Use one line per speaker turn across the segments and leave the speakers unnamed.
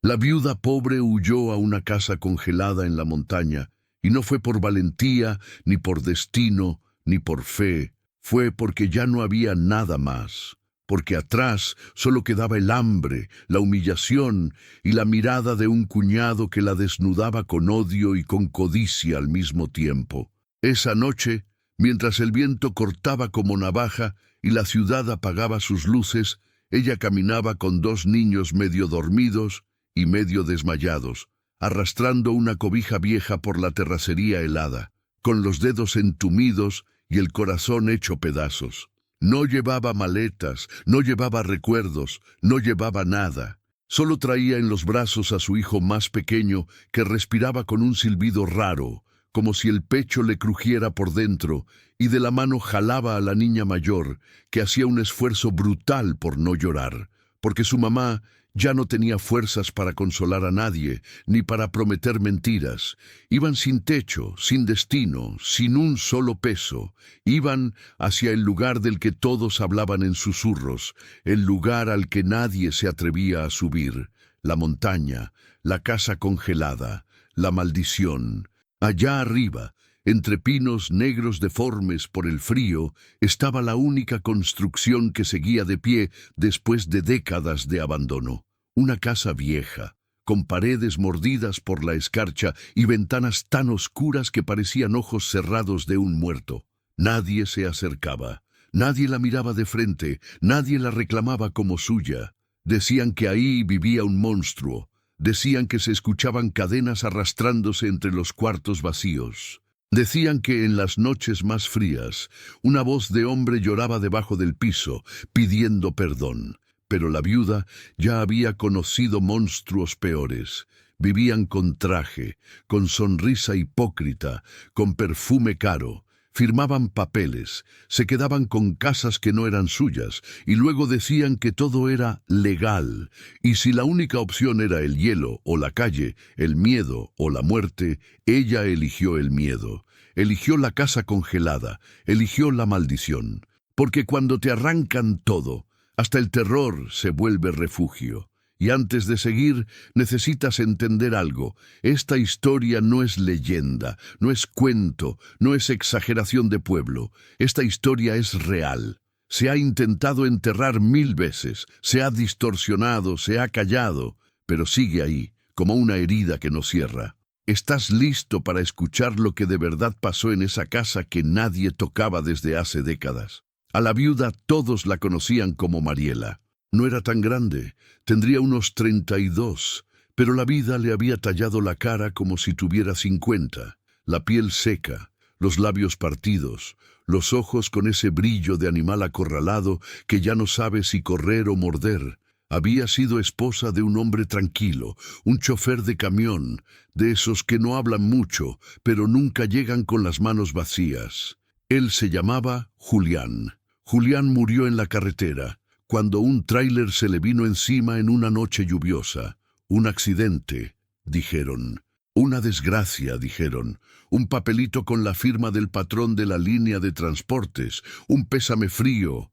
La viuda pobre huyó a una casa congelada en la montaña, y no fue por valentía, ni por destino, ni por fe, fue porque ya no había nada más, porque atrás solo quedaba el hambre, la humillación y la mirada de un cuñado que la desnudaba con odio y con codicia al mismo tiempo. Esa noche, mientras el viento cortaba como navaja y la ciudad apagaba sus luces, ella caminaba con dos niños medio dormidos y medio desmayados, arrastrando una cobija vieja por la terracería helada, con los dedos entumidos y el corazón hecho pedazos. No llevaba maletas, no llevaba recuerdos, no llevaba nada. Solo traía en los brazos a su hijo más pequeño, que respiraba con un silbido raro, como si el pecho le crujiera por dentro, y de la mano jalaba a la niña mayor, que hacía un esfuerzo brutal por no llorar, porque su mamá ya no tenía fuerzas para consolar a nadie, ni para prometer mentiras. Iban sin techo, sin destino, sin un solo peso. Iban hacia el lugar del que todos hablaban en susurros, el lugar al que nadie se atrevía a subir, la montaña, la casa congelada, la maldición. Allá arriba, entre pinos negros deformes por el frío, estaba la única construcción que seguía de pie después de décadas de abandono. Una casa vieja, con paredes mordidas por la escarcha y ventanas tan oscuras que parecían ojos cerrados de un muerto. Nadie se acercaba, nadie la miraba de frente, nadie la reclamaba como suya. Decían que ahí vivía un monstruo, decían que se escuchaban cadenas arrastrándose entre los cuartos vacíos. Decían que en las noches más frías, una voz de hombre lloraba debajo del piso, pidiendo perdón. Pero la viuda ya había conocido monstruos peores. Vivían con traje, con sonrisa hipócrita, con perfume caro. Firmaban papeles, se quedaban con casas que no eran suyas, y luego decían que todo era legal, y si la única opción era el hielo o la calle, el miedo o la muerte, ella eligió el miedo, eligió la casa congelada, eligió la maldición, porque cuando te arrancan todo, hasta el terror se vuelve refugio. Y antes de seguir, necesitas entender algo. Esta historia no es leyenda, no es cuento, no es exageración de pueblo. Esta historia es real. Se ha intentado enterrar 1000 veces, se ha distorsionado, se ha callado, pero sigue ahí, como una herida que no cierra. ¿Estás listo para escuchar lo que de verdad pasó en esa casa que nadie tocaba desde hace décadas? A la viuda todos la conocían como Mariela. No era tan grande, tendría unos 32, pero la vida le había tallado la cara como si tuviera 50, la piel seca, los labios partidos, los ojos con ese brillo de animal acorralado que ya no sabe si correr o morder. Había sido esposa de un hombre tranquilo, un chofer de camión, de esos que no hablan mucho, pero nunca llegan con las manos vacías. Él se llamaba Julián. Julián murió en la carretera, cuando un tráiler se le vino encima en una noche lluviosa. Un accidente, dijeron. Una desgracia, dijeron. Un papelito con la firma del patrón de la línea de transportes. Un pésame frío.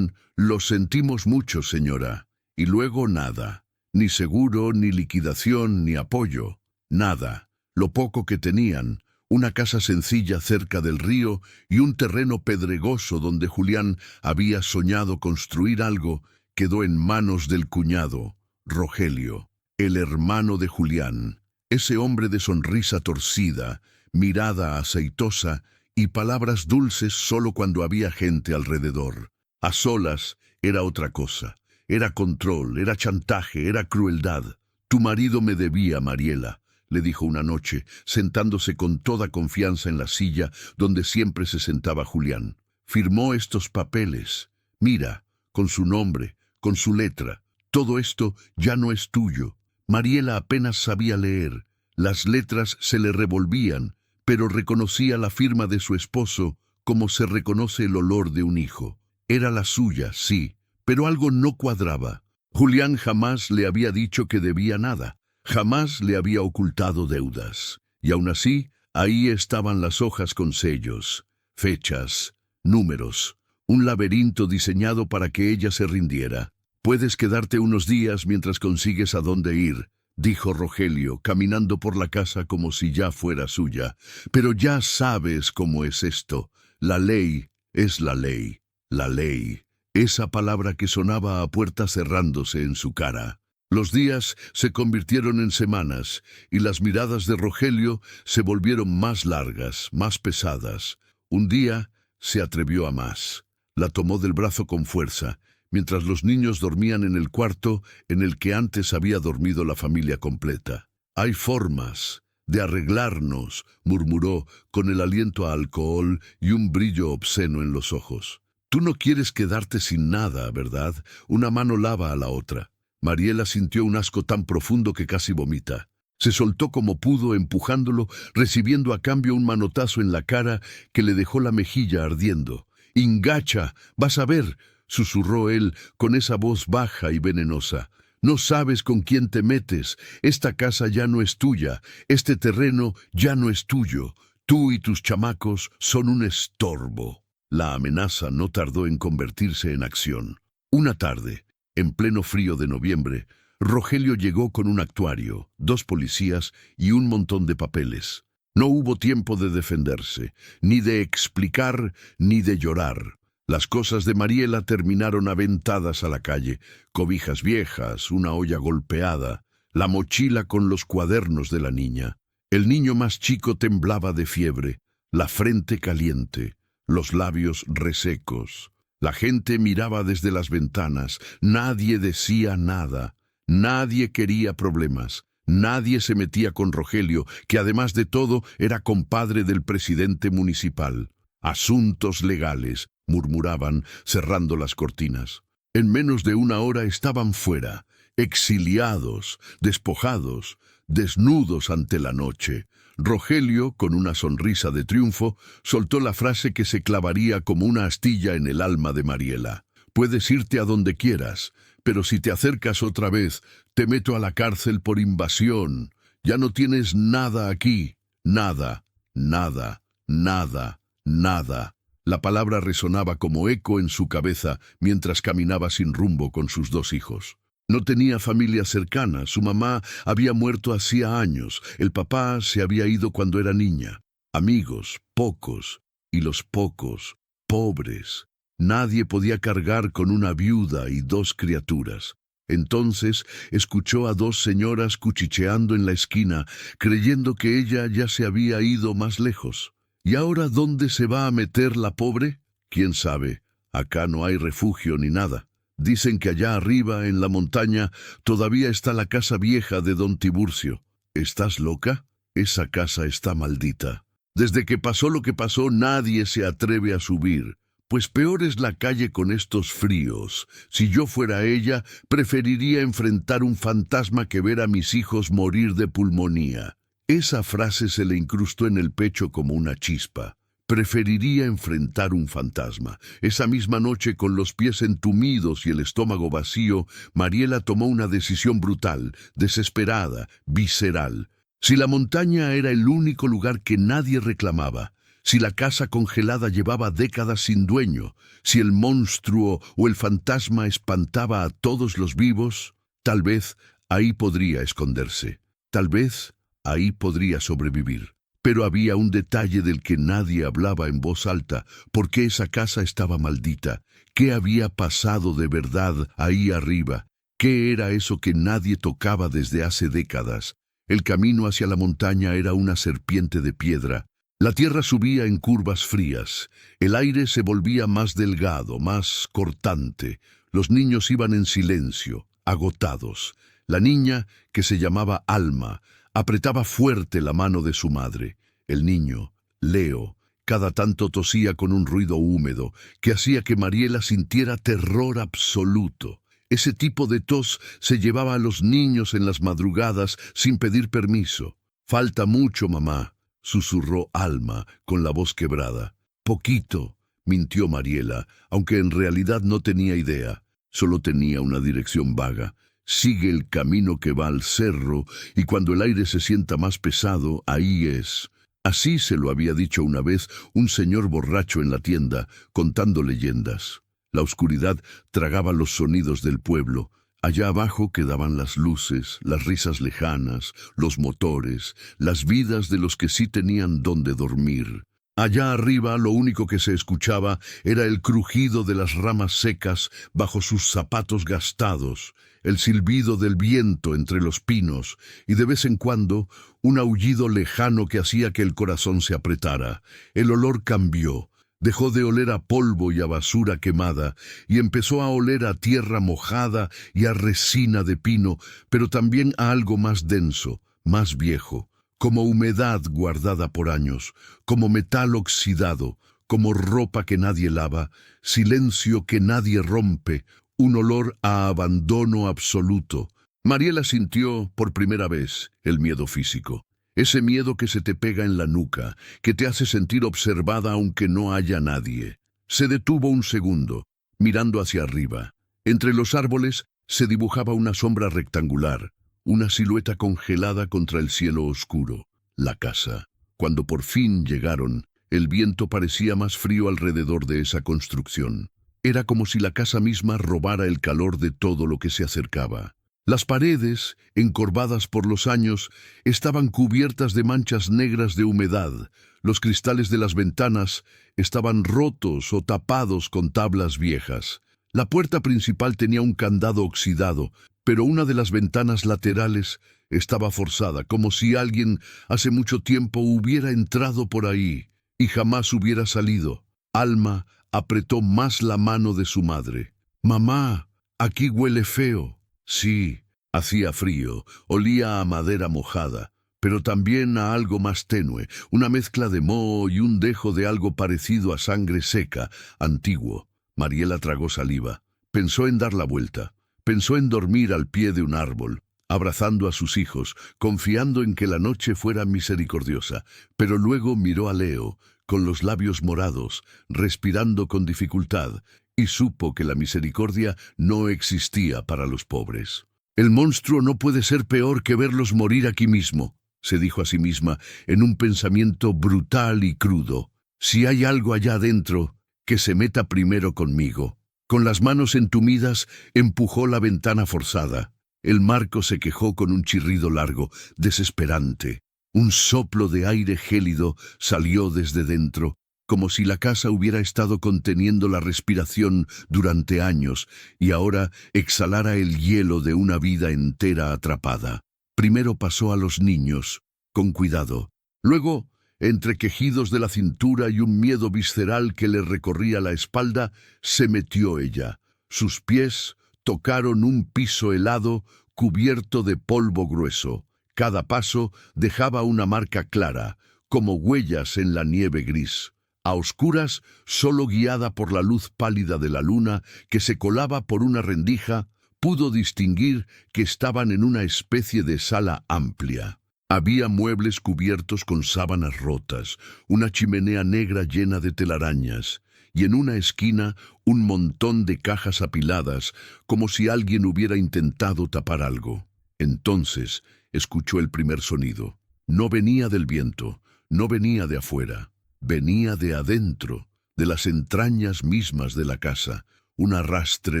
Lo sentimos mucho, señora. Y luego nada. Ni seguro, ni liquidación, ni apoyo. Nada. Lo poco que tenían. Una casa sencilla cerca del río y un terreno pedregoso donde Julián había soñado construir algo, quedó en manos del cuñado, Rogelio, el hermano de Julián, ese hombre de sonrisa torcida, mirada aceitosa y palabras dulces solo cuando había gente alrededor. A solas era otra cosa, era control, era chantaje, era crueldad. Tu marido me debía, Mariela, le dijo una noche, sentándose con toda confianza en la silla donde siempre se sentaba Julián. Firmó estos papeles. Mira, con su nombre, con su letra. Todo esto ya no es tuyo. Mariela apenas sabía leer. Las letras se le revolvían, pero reconocía la firma de su esposo como se reconoce el olor de un hijo. Era la suya, sí, pero algo no cuadraba. Julián jamás le había dicho que debía nada. Jamás le había ocultado deudas. Y aún así, ahí estaban las hojas con sellos, fechas, números, un laberinto diseñado para que ella se rindiera. Puedes quedarte unos días mientras consigues a dónde ir, dijo Rogelio, caminando por la casa como si ya fuera suya. Pero ya sabes cómo es esto. La ley es la ley. La ley. Esa palabra que sonaba a puerta cerrándose en su cara. Los días se convirtieron en semanas, y las miradas de Rogelio se volvieron más largas, más pesadas. Un día se atrevió a más. La tomó del brazo con fuerza, mientras los niños dormían en el cuarto en el que antes había dormido la familia completa. «Hay formas de arreglarnos», murmuró con el aliento a alcohol y un brillo obsceno en los ojos. «Tú no quieres quedarte sin nada, ¿verdad?» Una mano lava a la otra. Mariela sintió un asco tan profundo que casi vomita. Se soltó como pudo, empujándolo, recibiendo a cambio un manotazo en la cara que le dejó la mejilla ardiendo. «Ingacha, vas a ver», susurró él con esa voz baja y venenosa. «No sabes con quién te metes. Esta casa ya no es tuya. Este terreno ya no es tuyo. Tú y tus chamacos son un estorbo». La amenaza no tardó en convertirse en acción. Una tarde, en pleno frío de noviembre, Rogelio llegó con un actuario, 2 policías y un montón de papeles. No hubo tiempo de defenderse, ni de explicar, ni de llorar. Las cosas de Mariela terminaron aventadas a la calle: cobijas viejas, una olla golpeada, la mochila con los cuadernos de la niña. El niño más chico temblaba de fiebre, la frente caliente, los labios resecos. La gente miraba desde las ventanas, nadie decía nada, nadie quería problemas. Nadie se metía con Rogelio, que además de todo era compadre del presidente municipal. «Asuntos legales», murmuraban, cerrando las cortinas. En menos de una hora estaban fuera, exiliados, despojados, desnudos ante la noche. Rogelio, con una sonrisa de triunfo, soltó la frase que se clavaría como una astilla en el alma de Mariela. «Puedes irte a donde quieras, pero si te acercas otra vez, te meto a la cárcel por invasión. Ya no tienes nada aquí. Nada, nada, nada, nada». La palabra resonaba como eco en su cabeza mientras caminaba sin rumbo con sus 2 hijos. No tenía familia cercana, su mamá había muerto hacía años, el papá se había ido cuando era niña. Amigos, pocos, y los pocos, pobres. Nadie podía cargar con una viuda y 2 criaturas. Entonces escuchó a 2 señoras cuchicheando en la esquina, creyendo que ella ya se había ido más lejos. ¿Y ahora dónde se va a meter la pobre? ¿Quién sabe? Acá no hay refugio ni nada. Dicen que allá arriba, en la montaña, todavía está la casa vieja de don Tiburcio. ¿Estás loca? Esa casa está maldita. Desde que pasó lo que pasó, nadie se atreve a subir. Pues peor es la calle con estos fríos. Si yo fuera ella, preferiría enfrentar un fantasma que ver a mis hijos morir de pulmonía. Esa frase se le incrustó en el pecho como una chispa. Preferiría enfrentar un fantasma. Esa misma noche, con los pies entumidos y el estómago vacío, Mariela tomó una decisión brutal, desesperada, visceral. Si la montaña era el único lugar que nadie reclamaba, si la casa congelada llevaba décadas sin dueño, si el monstruo o el fantasma espantaba a todos los vivos, tal vez ahí podría esconderse. Tal vez ahí podría sobrevivir. Pero había un detalle del que nadie hablaba en voz alta. ¿Por qué esa casa estaba maldita? ¿Qué había pasado de verdad ahí arriba? ¿Qué era eso que nadie tocaba desde hace décadas? El camino hacia la montaña era una serpiente de piedra. La tierra subía en curvas frías. El aire se volvía más delgado, más cortante. Los niños iban en silencio, agotados. La niña, que se llamaba Alma, apretaba fuerte la mano de su madre. El niño, Leo, cada tanto tosía con un ruido húmedo que hacía que Mariela sintiera terror absoluto. Ese tipo de tos se llevaba a los niños en las madrugadas sin pedir permiso. «Falta mucho, mamá», susurró Alma con la voz quebrada. «Poquito», mintió Mariela, aunque en realidad no tenía idea. Solo tenía una dirección vaga. Sigue el camino que va al cerro, y cuando el aire se sienta más pesado, ahí es. Así se lo había dicho una vez un señor borracho en la tienda, contando leyendas. La oscuridad tragaba los sonidos del pueblo. Allá abajo quedaban las luces, las risas lejanas, los motores, las vidas de los que sí tenían donde dormir. Allá arriba lo único que se escuchaba era el crujido de las ramas secas bajo sus zapatos gastados, el silbido del viento entre los pinos y de vez en cuando un aullido lejano que hacía que el corazón se apretara. El olor cambió. Dejó de oler a polvo y a basura quemada y empezó a oler a tierra mojada y a resina de pino, pero también a algo más denso, más viejo, como humedad guardada por años, como metal oxidado, como ropa que nadie lava, silencio que nadie rompe, un olor a abandono absoluto. Mariela sintió por primera vez el miedo físico. Ese miedo que se te pega en la nuca, que te hace sentir observada aunque no haya nadie. Se detuvo un segundo, mirando hacia arriba. Entre los árboles se dibujaba una sombra rectangular, una silueta congelada contra el cielo oscuro. La casa. Cuando por fin llegaron, el viento parecía más frío alrededor de esa construcción. Era como si la casa misma robara el calor de todo lo que se acercaba. Las paredes, encorvadas por los años, estaban cubiertas de manchas negras de humedad. Los cristales de las ventanas estaban rotos o tapados con tablas viejas. La puerta principal tenía un candado oxidado, pero una de las ventanas laterales estaba forzada, como si alguien hace mucho tiempo hubiera entrado por ahí y jamás hubiera salido. Alma apretó más la mano de su madre. «Mamá, aquí huele feo». Sí, hacía frío, olía a madera mojada, pero también a algo más tenue, una mezcla de moho y un dejo de algo parecido a sangre seca, antiguo. Mariela tragó saliva. Pensó en dar la vuelta. Pensó en dormir al pie de un árbol, abrazando a sus hijos, confiando en que la noche fuera misericordiosa. Pero luego miró a Leo, con los labios morados, respirando con dificultad, y supo que la misericordia no existía para los pobres. «El monstruo no puede ser peor que verlos morir aquí mismo», se dijo a sí misma en un pensamiento brutal y crudo. «Si hay algo allá adentro, que se meta primero conmigo». Con las manos entumidas, empujó la ventana forzada. El marco se quejó con un chirrido largo, desesperante. Un soplo de aire gélido salió desde dentro, como si la casa hubiera estado conteniendo la respiración durante años y ahora exhalara el hielo de una vida entera atrapada. Primero pasó a los niños, con cuidado. Luego, entre quejidos de la cintura y un miedo visceral que le recorría la espalda, se metió ella. Sus pies tocaron un piso helado cubierto de polvo grueso. Cada paso dejaba una marca clara, como huellas en la nieve gris. A oscuras, solo guiada por la luz pálida de la luna que se colaba por una rendija, pudo distinguir que estaban en una especie de sala amplia. Había muebles cubiertos con sábanas rotas, una chimenea negra llena de telarañas, y en una esquina un montón de cajas apiladas, como si alguien hubiera intentado tapar algo. Entonces escuchó el primer sonido. No venía del viento, no venía de afuera. Venía de adentro, de las entrañas mismas de la casa, un arrastre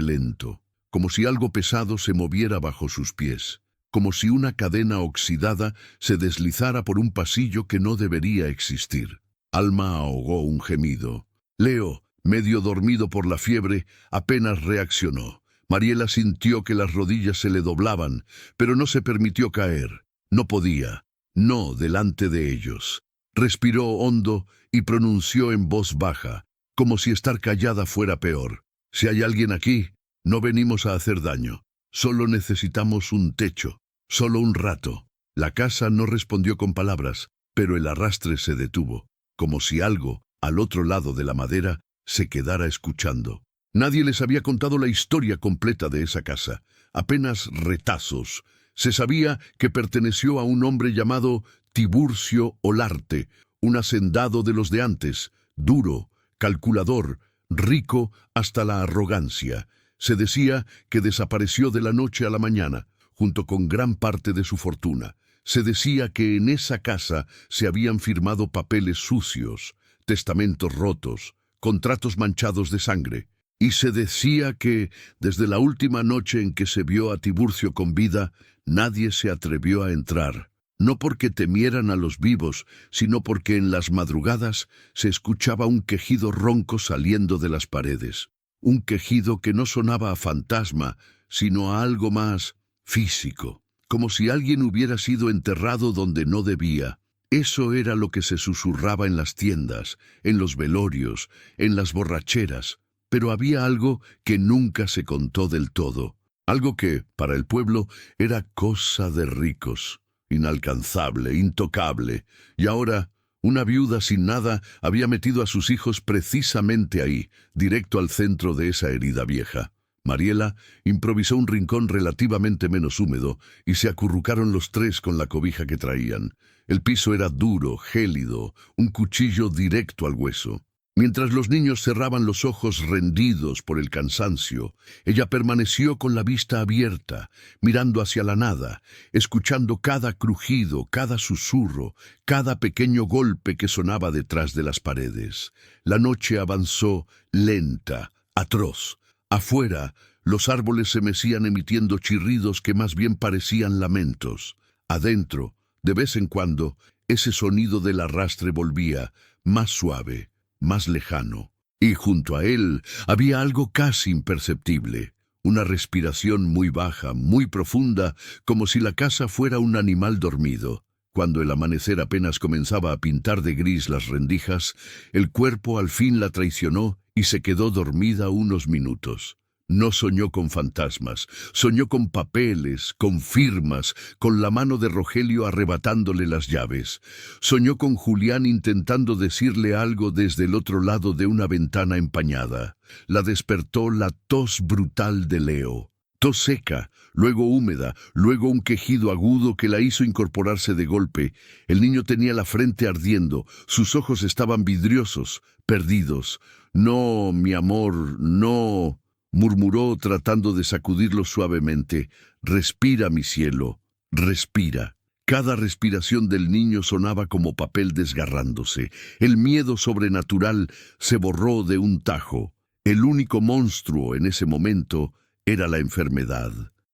lento, como si algo pesado se moviera bajo sus pies, como si una cadena oxidada se deslizara por un pasillo que no debería existir. Alma ahogó un gemido. Leo, medio dormido por la fiebre, apenas reaccionó. Mariela sintió que las rodillas se le doblaban, pero no se permitió caer. No podía, no delante de ellos. Respiró hondo y pronunció en voz baja, como si estar callada fuera peor. «Si hay alguien aquí, no venimos a hacer daño. Solo necesitamos un techo, solo un rato». La casa no respondió con palabras, pero el arrastre se detuvo, como si algo, al otro lado de la madera, se quedara escuchando. Nadie les había contado la historia completa de esa casa, apenas retazos. Se sabía que perteneció a un hombre llamado Tiburcio Olarte, un hacendado de los de antes, duro, calculador, rico hasta la arrogancia. Se decía que desapareció de la noche a la mañana, junto con gran parte de su fortuna. Se decía que en esa casa se habían firmado papeles sucios, testamentos rotos, contratos manchados de sangre. Y se decía que, desde la última noche en que se vio a Tiburcio con vida, nadie se atrevió a entrar, no porque temieran a los vivos, sino porque en las madrugadas se escuchaba un quejido ronco saliendo de las paredes, un quejido que no sonaba a fantasma, sino a algo más físico, como si alguien hubiera sido enterrado donde no debía. Eso era lo que se susurraba en las tiendas, en los velorios, en las borracheras, pero había algo que nunca se contó del todo, algo que, para el pueblo, era cosa de ricos, inalcanzable, intocable, y ahora una viuda sin nada había metido a sus hijos precisamente ahí, directo al centro de esa herida vieja. Mariela improvisó un rincón relativamente menos húmedo y se acurrucaron los tres con la cobija que traían. El piso era duro, gélido, un cuchillo directo al hueso. Mientras los niños cerraban los ojos rendidos por el cansancio, ella permaneció con la vista abierta, mirando hacia la nada, escuchando cada crujido, cada susurro, cada pequeño golpe que sonaba detrás de las paredes. La noche avanzó lenta, atroz. Afuera, los árboles se mecían emitiendo chirridos que más bien parecían lamentos. Adentro, de vez en cuando, ese sonido del arrastre volvía, más suave, más lejano, y junto a él había algo casi imperceptible, una respiración muy baja, muy profunda, como si la casa fuera un animal dormido. Cuando el amanecer apenas comenzaba a pintar de gris las rendijas, el cuerpo al fin la traicionó y se quedó dormida unos minutos. No soñó con fantasmas, soñó con papeles, con firmas, con la mano de Rogelio arrebatándole las llaves. Soñó con Julián intentando decirle algo desde el otro lado de una ventana empañada. La despertó la tos brutal de Leo. Tos seca, luego húmeda, luego un quejido agudo que la hizo incorporarse de golpe. El niño tenía la frente ardiendo, sus ojos estaban vidriosos, perdidos. «No, mi amor, no», murmuró tratando de sacudirlo suavemente. «Respira, mi cielo, respira». Cada respiración del niño sonaba como papel desgarrándose. El miedo sobrenatural se borró de un tajo. El único monstruo en ese momento era la enfermedad.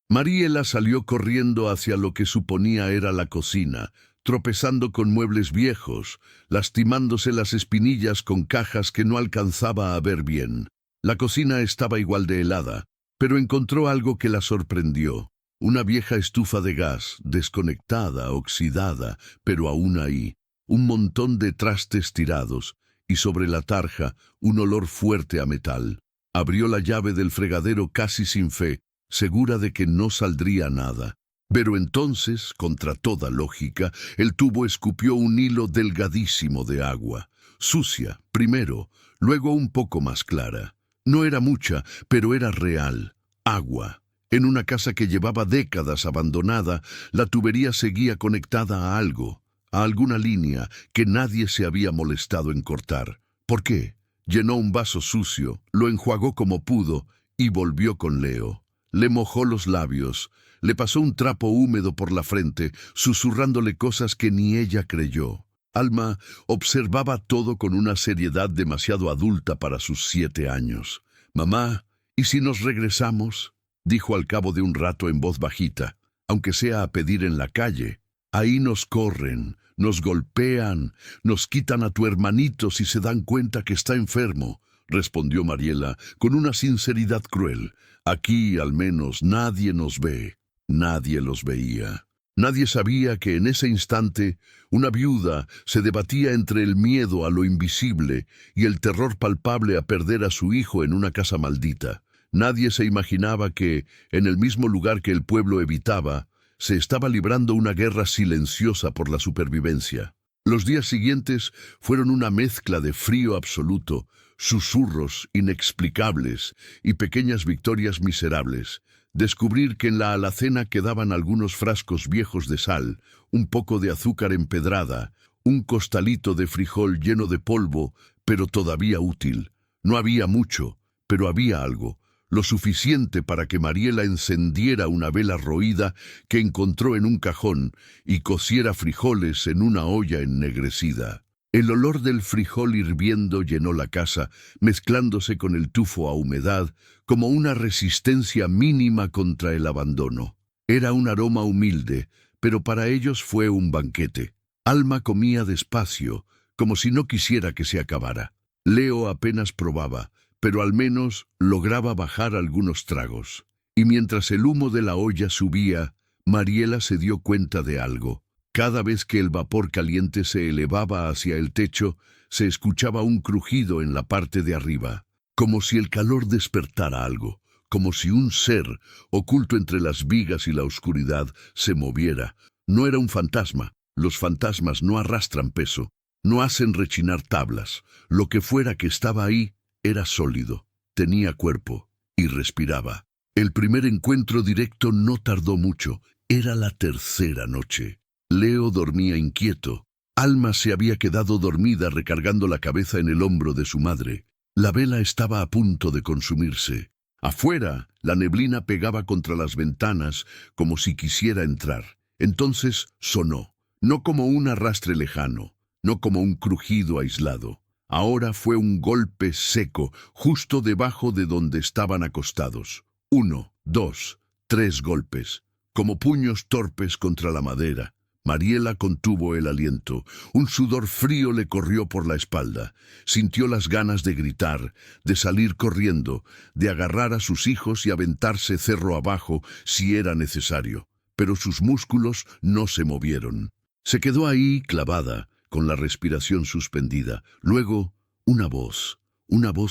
Mariela salió corriendo hacia lo que suponía era la cocina, tropezando con muebles viejos, lastimándose las espinillas con cajas que no alcanzaba a ver bien. La cocina estaba igual de helada, pero encontró algo que la sorprendió. Una vieja estufa de gas, desconectada, oxidada, pero aún ahí. Un montón de trastes tirados, y sobre la tarja un olor fuerte a metal. Abrió la llave del fregadero casi sin fe, segura de que no saldría nada. Pero entonces, contra toda lógica, el tubo escupió un hilo delgadísimo de agua. Sucia, primero, luego un poco más clara. No era mucha, pero era real. Agua. En una casa que llevaba décadas abandonada, la tubería seguía conectada a algo, a alguna línea que nadie se había molestado en cortar. ¿Por qué? Llenó un vaso sucio, lo enjuagó como pudo y volvió con Leo. Le mojó los labios, le pasó un trapo húmedo por la frente, susurrándole cosas que ni ella creyó. Alma observaba todo con una seriedad demasiado adulta para sus 7 años. «Mamá, ¿y si nos regresamos?», dijo al cabo de un rato en voz bajita, «aunque sea a pedir en la calle. Ahí nos corren, nos golpean, nos quitan a tu hermanito si se dan cuenta que está enfermo», respondió Mariela con una sinceridad cruel. «Aquí, al menos, nadie nos ve». Nadie los veía. Nadie sabía que en ese instante una viuda se debatía entre el miedo a lo invisible y el terror palpable a perder a su hijo en una casa maldita. Nadie se imaginaba que, en el mismo lugar que el pueblo evitaba, se estaba librando una guerra silenciosa por la supervivencia. Los días siguientes fueron una mezcla de frío absoluto, susurros inexplicables y pequeñas victorias miserables. Descubrir que en la alacena quedaban algunos frascos viejos de sal, un poco de azúcar empedrada, un costalito de frijol lleno de polvo, pero todavía útil. No había mucho, pero había algo, lo suficiente para que Mariela encendiera una vela roída que encontró en un cajón y cociera frijoles en una olla ennegrecida. El olor del frijol hirviendo llenó la casa, mezclándose con el tufo a humedad, como una resistencia mínima contra el abandono. Era un aroma humilde, pero para ellos fue un banquete. Alma comía despacio, como si no quisiera que se acabara. Leo apenas probaba, pero al menos lograba bajar algunos tragos. Y mientras el humo de la olla subía, Mariela se dio cuenta de algo. Cada vez que el vapor caliente se elevaba hacia el techo, se escuchaba un crujido en la parte de arriba, como si el calor despertara algo, como si un ser, oculto entre las vigas y la oscuridad, se moviera. No era un fantasma. Los fantasmas no arrastran peso, no hacen rechinar tablas. Lo que fuera que estaba ahí era sólido, tenía cuerpo y respiraba. El primer encuentro directo no tardó mucho. Era la tercera noche. Leo dormía inquieto. Alma se había quedado dormida recargando la cabeza en el hombro de su madre. La vela estaba a punto de consumirse. Afuera, la neblina pegaba contra las ventanas como si quisiera entrar. Entonces sonó, no como un arrastre lejano, no como un crujido aislado. Ahora fue un golpe seco, justo debajo de donde estaban acostados. 1, 2, 3 golpes, como puños torpes contra la madera. Mariela contuvo el aliento. Un sudor frío le corrió por la espalda. Sintió las ganas de gritar, de salir corriendo, de agarrar a sus hijos y aventarse cerro abajo si era necesario. Pero sus músculos no se movieron. Se quedó ahí clavada, con la respiración suspendida. Luego, una voz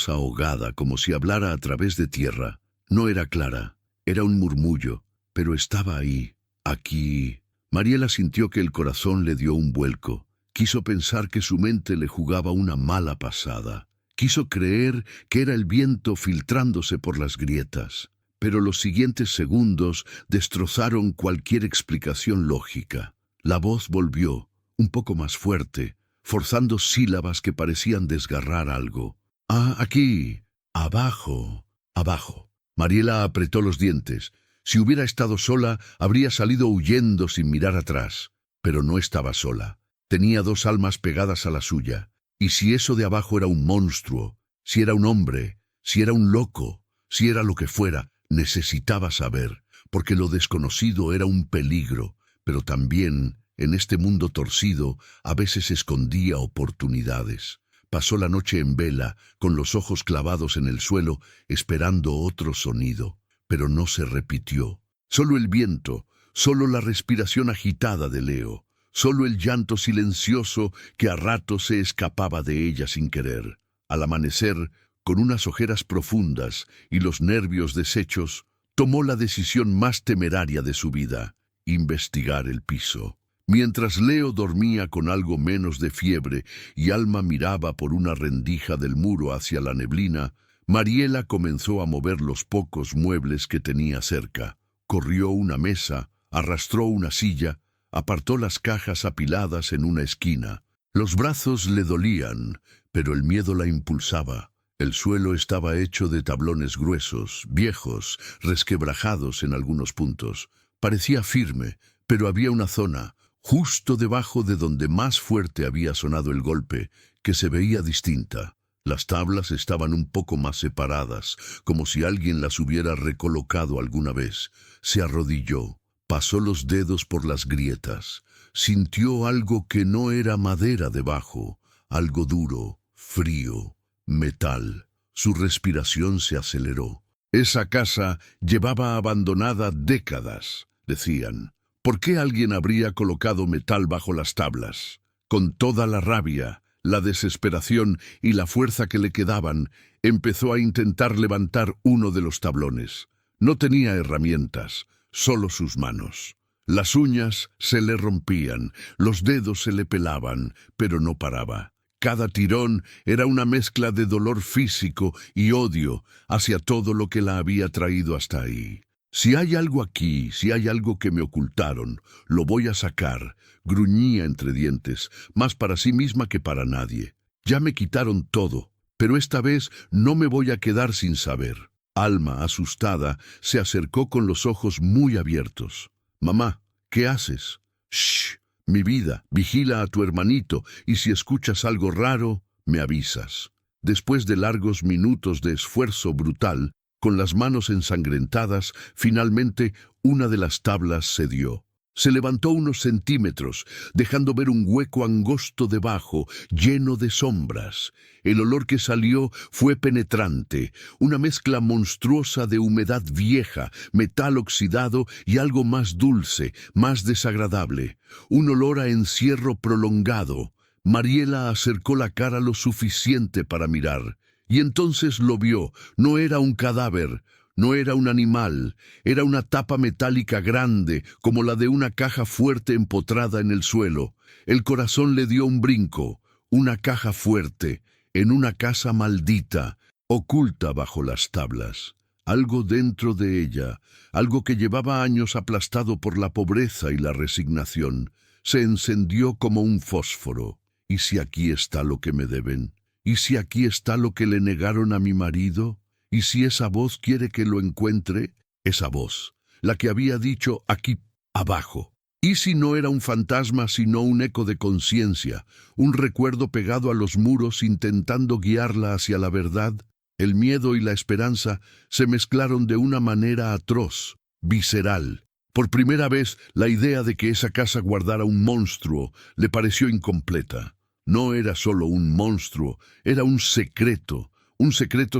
ahogada, como si hablara a través de tierra. No era clara, era un murmullo, pero estaba ahí, aquí. Mariela sintió que el corazón le dio un vuelco. Quiso pensar que su mente le jugaba una mala pasada. Quiso creer que era el viento filtrándose por las grietas. Pero los siguientes segundos destrozaron cualquier explicación lógica. La voz volvió, un poco más fuerte, forzando sílabas que parecían desgarrar algo. «Ah, aquí. Abajo. Abajo». Mariela apretó los dientes. Si hubiera estado sola, habría salido huyendo sin mirar atrás. Pero no estaba sola. Tenía 2 almas pegadas a la suya. Y si eso de abajo era un monstruo, si era un hombre, si era un loco, si era lo que fuera, necesitaba saber, porque lo desconocido era un peligro, pero también, en este mundo torcido, a veces escondía oportunidades. Pasó la noche en vela, con los ojos clavados en el suelo, esperando otro sonido. Pero no se repitió. Solo el viento, solo la respiración agitada de Leo, solo el llanto silencioso que a ratos se escapaba de ella sin querer. Al amanecer, con unas ojeras profundas y los nervios deshechos, tomó la decisión más temeraria de su vida: investigar el piso. Mientras Leo dormía con algo menos de fiebre y Alma miraba por una rendija del muro hacia la neblina, Mariela comenzó a mover los pocos muebles que tenía cerca. Corrió una mesa, arrastró una silla, apartó las cajas apiladas en una esquina. Los brazos le dolían, pero el miedo la impulsaba. El suelo estaba hecho de tablones gruesos, viejos, resquebrajados en algunos puntos. Parecía firme, pero había una zona, justo debajo de donde más fuerte había sonado el golpe, que se veía distinta. Las tablas estaban un poco más separadas, como si alguien las hubiera recolocado alguna vez. Se arrodilló, pasó los dedos por las grietas. Sintió algo que no era madera debajo, algo duro, frío, metal. Su respiración se aceleró. Esa casa llevaba abandonada décadas, decían. ¿Por qué alguien habría colocado metal bajo las tablas? Con toda la rabia, la desesperación y la fuerza que le quedaban, empezó a intentar levantar uno de los tablones. No tenía herramientas, solo sus manos. Las uñas se le rompían, los dedos se le pelaban, pero no paraba. Cada tirón era una mezcla de dolor físico y odio hacia todo lo que la había traído hasta ahí. «Si hay algo aquí, si hay algo que me ocultaron, lo voy a sacar», gruñía entre dientes, más para sí misma que para nadie. «Ya me quitaron todo, pero esta vez no me voy a quedar sin saber». Alma, asustada, se acercó con los ojos muy abiertos. «Mamá, ¿qué haces?» «Shh, Mi vida, vigila a tu hermanito, y si escuchas algo raro, me avisas. Después de largos minutos de esfuerzo brutal, con las manos ensangrentadas, finalmente una de las tablas cedió. Se levantó unos centímetros, dejando ver un hueco angosto debajo, lleno de sombras. El olor que salió fue penetrante, una mezcla monstruosa de humedad vieja, metal oxidado y algo más dulce, más desagradable. Un olor a encierro prolongado. Mariela acercó la cara lo suficiente para mirar, y entonces lo vio. No era un cadáver. No era un animal, era una tapa metálica grande, como la de una caja fuerte empotrada en el suelo. El corazón le dio un brinco. Una caja fuerte, en una casa maldita, oculta bajo las tablas. Algo dentro de ella, algo que llevaba años aplastado por la pobreza y la resignación, se encendió como un fósforo. ¿Y si aquí está lo que me deben? ¿Y si aquí está lo que le negaron a mi marido? ¿Y si esa voz quiere que lo encuentre? Esa voz, la que había dicho aquí abajo. ¿Y si no era un fantasma sino un eco de conciencia, un recuerdo pegado a los muros intentando guiarla hacia la verdad? El miedo y la esperanza se mezclaron de una manera atroz, visceral. Por primera vez, la idea de que esa casa guardara un monstruo le pareció incompleta. No era solo un monstruo, era un secreto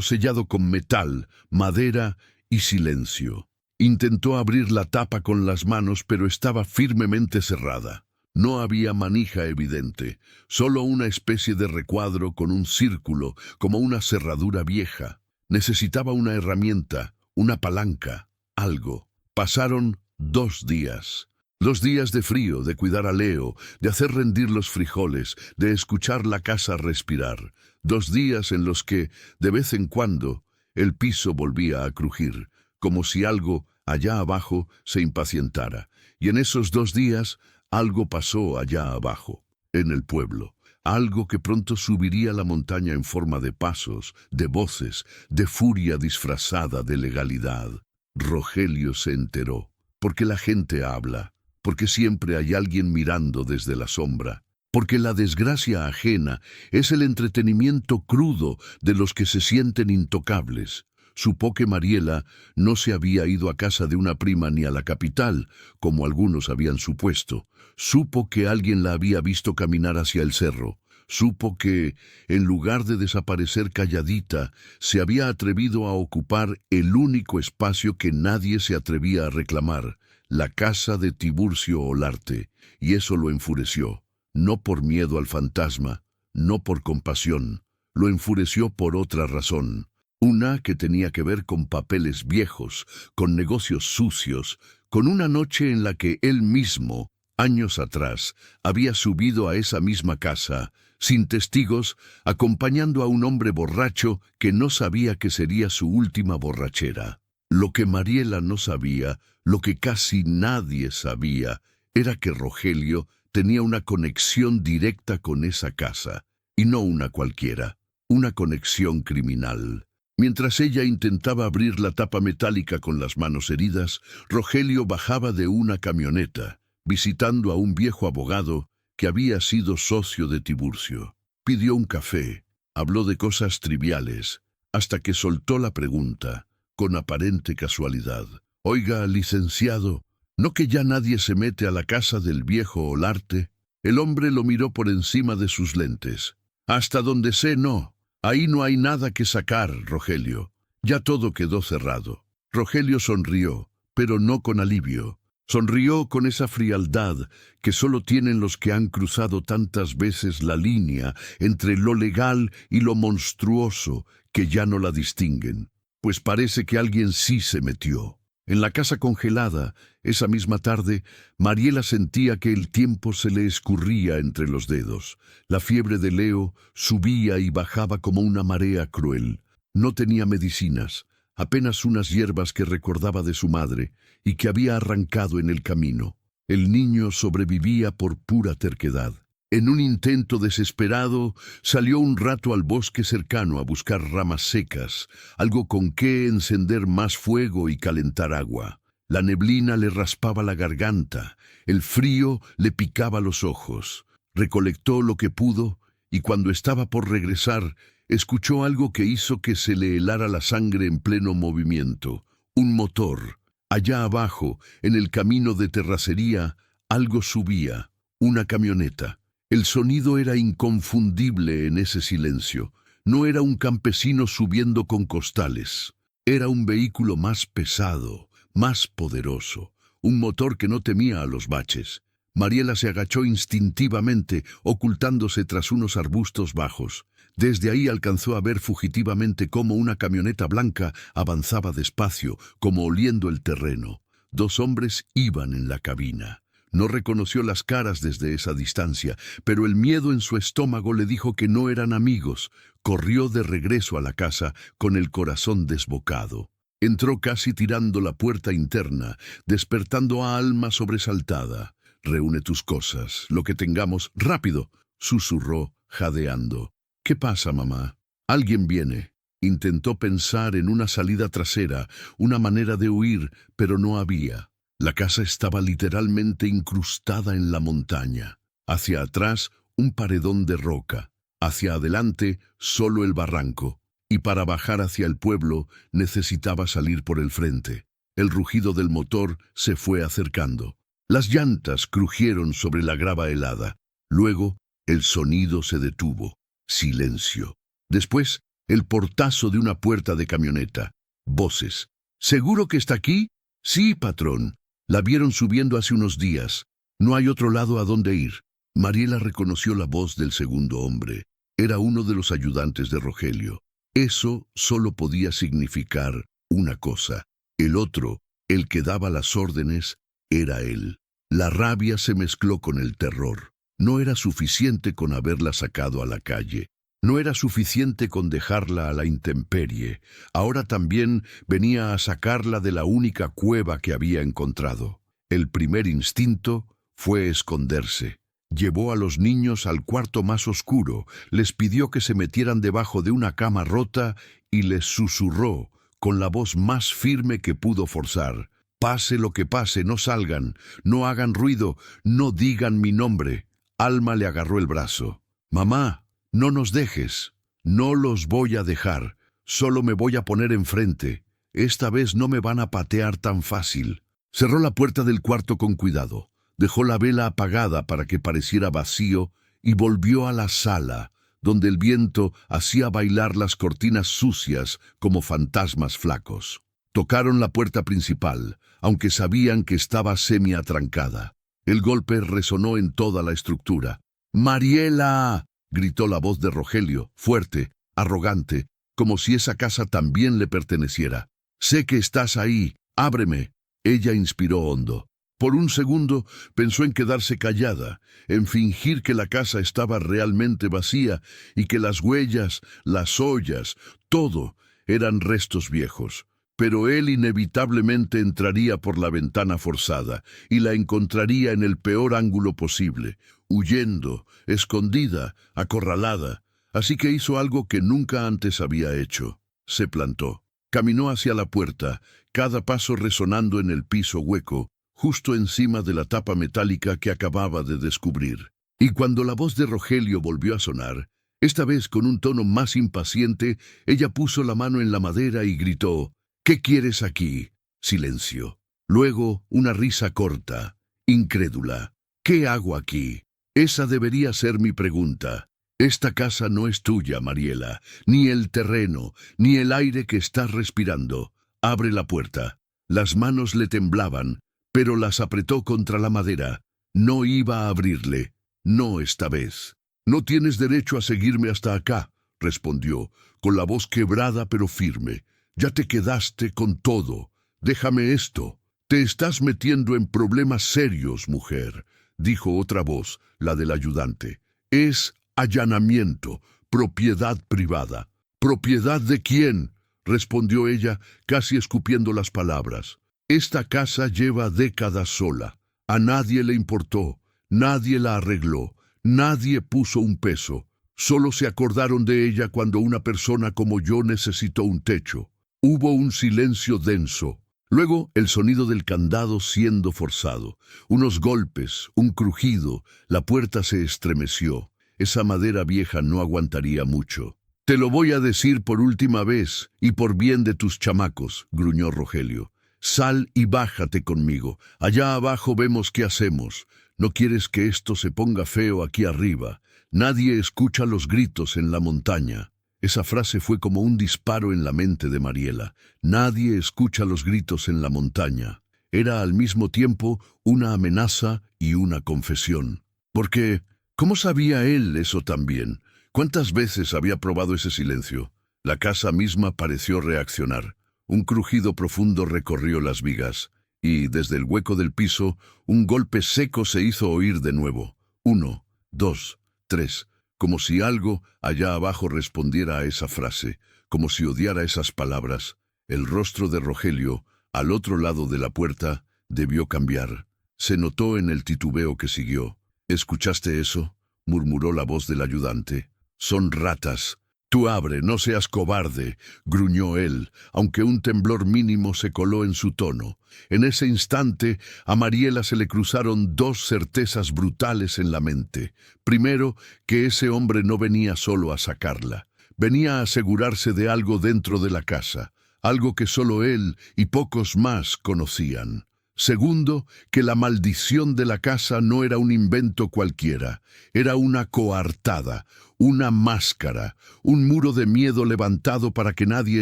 sellado con metal, madera y silencio. Intentó abrir la tapa con las manos, pero estaba firmemente cerrada. No había manija evidente, solo una especie de recuadro con un círculo, como una cerradura vieja. Necesitaba una herramienta, una palanca, algo. Pasaron 2 días. 2 días de frío, de cuidar a Leo, de hacer rendir los frijoles, de escuchar la casa respirar. 2 días en los que, de vez en cuando, el piso volvía a crujir, como si algo allá abajo se impacientara. Y en esos 2 días, algo pasó allá abajo, en el pueblo. Algo que pronto subiría la montaña en forma de pasos, de voces, de furia disfrazada de legalidad. Rogelio se enteró, porque la gente habla. Porque siempre hay alguien mirando desde la sombra, porque la desgracia ajena es el entretenimiento crudo de los que se sienten intocables. Supo que Mariela no se había ido a casa de una prima ni a la capital, como algunos habían supuesto. Supo que alguien la había visto caminar hacia el cerro. Supo que, en lugar de desaparecer calladita, se había atrevido a ocupar el único espacio que nadie se atrevía a reclamar, la casa de Tiburcio Olarte, y eso lo enfureció, no por miedo al fantasma, no por compasión, lo enfureció por otra razón, una que tenía que ver con papeles viejos, con negocios sucios, con una noche en la que él mismo, años atrás, había subido a esa misma casa, sin testigos, acompañando a un hombre borracho que no sabía que sería su última borrachera. Lo que Mariela no sabía, lo que casi nadie sabía, era que Rogelio tenía una conexión directa con esa casa, y no una cualquiera, una conexión criminal. Mientras ella intentaba abrir la tapa metálica con las manos heridas, Rogelio bajaba de una camioneta, visitando a un viejo abogado que había sido socio de Tiburcio. Pidió un café, habló de cosas triviales, hasta que soltó la pregunta, con aparente casualidad. «Oiga, licenciado, ¿no que ya nadie se mete a la casa del viejo Olarte?» El hombre lo miró por encima de sus lentes. «Hasta donde sé, no. Ahí no hay nada que sacar, Rogelio. Ya todo quedó cerrado». Rogelio sonrió, pero no con alivio. Sonrió con esa frialdad que solo tienen los que han cruzado tantas veces la línea entre lo legal y lo monstruoso, que ya no la distinguen. Pues parece que alguien sí se metió. En la casa congelada, esa misma tarde, Mariela sentía que el tiempo se le escurría entre los dedos. La fiebre de Leo subía y bajaba como una marea cruel. No tenía medicinas, apenas unas hierbas que recordaba de su madre y que había arrancado en el camino. El niño sobrevivía por pura terquedad. En un intento desesperado, salió un rato al bosque cercano a buscar ramas secas, algo con que encender más fuego y calentar agua. La neblina le raspaba la garganta, el frío le picaba los ojos. Recolectó lo que pudo y cuando estaba por regresar, escuchó algo que hizo que se le helara la sangre en pleno movimiento. Un motor. Allá abajo, en el camino de terracería, algo subía. Una camioneta. El sonido era inconfundible en ese silencio. No era un campesino subiendo con costales. Era un vehículo más pesado, más poderoso. Un motor que no temía a los baches. Mariela se agachó instintivamente, ocultándose tras unos arbustos bajos. Desde ahí alcanzó a ver fugitivamente cómo una camioneta blanca avanzaba despacio, como oliendo el terreno. 2 hombres iban en la cabina. No reconoció las caras desde esa distancia, pero el miedo en su estómago le dijo que no eran amigos. Corrió de regreso a la casa con el corazón desbocado. Entró casi tirando la puerta interna, despertando a Alma sobresaltada. «Reúne tus cosas, lo que tengamos, rápido», susurró, jadeando. «¿Qué pasa, mamá? Alguien viene». Intentó pensar en una salida trasera, una manera de huir, pero no había. La casa estaba literalmente incrustada en la montaña. Hacia atrás, un paredón de roca. Hacia adelante, solo el barranco. Y para bajar hacia el pueblo, necesitaba salir por el frente. El rugido del motor se fue acercando. Las llantas crujieron sobre la grava helada. Luego, el sonido se detuvo. Silencio. Después, el portazo de una puerta de camioneta. Voces. «¿Seguro que está aquí?» «Sí, patrón. La vieron subiendo hace unos días. No hay otro lado a donde ir». Mariela reconoció la voz del segundo hombre. Era uno de los ayudantes de Rogelio. Eso solo podía significar una cosa. El otro, el que daba las órdenes, era él. La rabia se mezcló con el terror. No era suficiente con haberla sacado a la calle. No era suficiente con dejarla a la intemperie. Ahora también venía a sacarla de la única cueva que había encontrado. El primer instinto fue esconderse. Llevó a los niños al cuarto más oscuro, les pidió que se metieran debajo de una cama rota y les susurró, con la voz más firme que pudo forzar: «Pase lo que pase, no salgan, no hagan ruido, no digan mi nombre». Alma le agarró el brazo. «Mamá, no nos dejes». «No los voy a dejar, solo me voy a poner enfrente. Esta vez no me van a patear tan fácil». Cerró la puerta del cuarto con cuidado. Dejó la vela apagada para que pareciera vacío y volvió a la sala, donde el viento hacía bailar las cortinas sucias como fantasmas flacos. Tocaron la puerta principal, aunque sabían que estaba semi-atrancada. El golpe resonó en toda la estructura. «¡Mariela!», gritó la voz de Rogelio, fuerte, arrogante, como si esa casa también le perteneciera. «Sé que estás ahí, ábreme». Ella inspiró hondo. Por un segundo pensó en quedarse callada, en fingir que la casa estaba realmente vacía y que las huellas, las ollas, todo eran restos viejos. Pero él inevitablemente entraría por la ventana forzada y la encontraría en el peor ángulo posible, huyendo, escondida, acorralada. Así que hizo algo que nunca antes había hecho. Se plantó. Caminó hacia la puerta, cada paso resonando en el piso hueco, justo encima de la tapa metálica que acababa de descubrir. Y cuando la voz de Rogelio volvió a sonar, esta vez con un tono más impaciente, ella puso la mano en la madera y gritó: «¿Qué quieres aquí?». Silencio. Luego una risa corta, incrédula. «¿Qué hago aquí?». Esa debería ser mi pregunta. Esta casa no es tuya, Mariela, ni el terreno, ni el aire que estás respirando. Abre la puerta». Las manos le temblaban, pero las apretó contra la madera. No iba a abrirle. No esta vez. «No tienes derecho a seguirme hasta acá», respondió, con la voz quebrada pero firme. «Ya te quedaste con todo. Déjame esto». «Te estás metiendo en problemas serios, mujer», dijo otra voz, la del ayudante. «Es allanamiento, propiedad privada». «¿Propiedad de quién?», respondió ella, casi escupiendo las palabras. «Esta casa lleva décadas sola. A nadie le importó, nadie la arregló, nadie puso un peso. Solo se acordaron de ella cuando una persona como yo necesitó un techo». Hubo un silencio denso. Luego el sonido del candado siendo forzado, unos golpes, un crujido, la puerta se estremeció. Esa madera vieja no aguantaría mucho. «Te lo voy a decir por última vez, y por bien de tus chamacos», gruñó Rogelio. «Sal y bájate conmigo. Allá abajo vemos qué hacemos. No quieres que esto se ponga feo aquí arriba. Nadie escucha los gritos en la montaña». Esa frase fue como un disparo en la mente de Mariela. Nadie escucha los gritos en la montaña. Era al mismo tiempo una amenaza y una confesión. Porque, ¿cómo sabía él eso también? ¿Cuántas veces había probado ese silencio? La casa misma pareció reaccionar. Un crujido profundo recorrió las vigas, y desde el hueco del piso, un golpe seco se hizo oír de nuevo. 1, 2, 3, como si algo allá abajo respondiera a esa frase, como si odiara esas palabras. El rostro de Rogelio, al otro lado de la puerta, debió cambiar. Se notó en el titubeo que siguió. «¿Escuchaste eso?», murmuró la voz del ayudante. «Son ratas». «Tú abre, no seas cobarde», gruñó él, aunque un temblor mínimo se coló en su tono. En ese instante, a Mariela se le cruzaron dos certezas brutales en la mente. Primero, que ese hombre no venía solo a sacarla. Venía a asegurarse de algo dentro de la casa, algo que solo él y pocos más conocían. Segundo, que la maldición de la casa no era un invento cualquiera, era una coartada, una máscara, un muro de miedo levantado para que nadie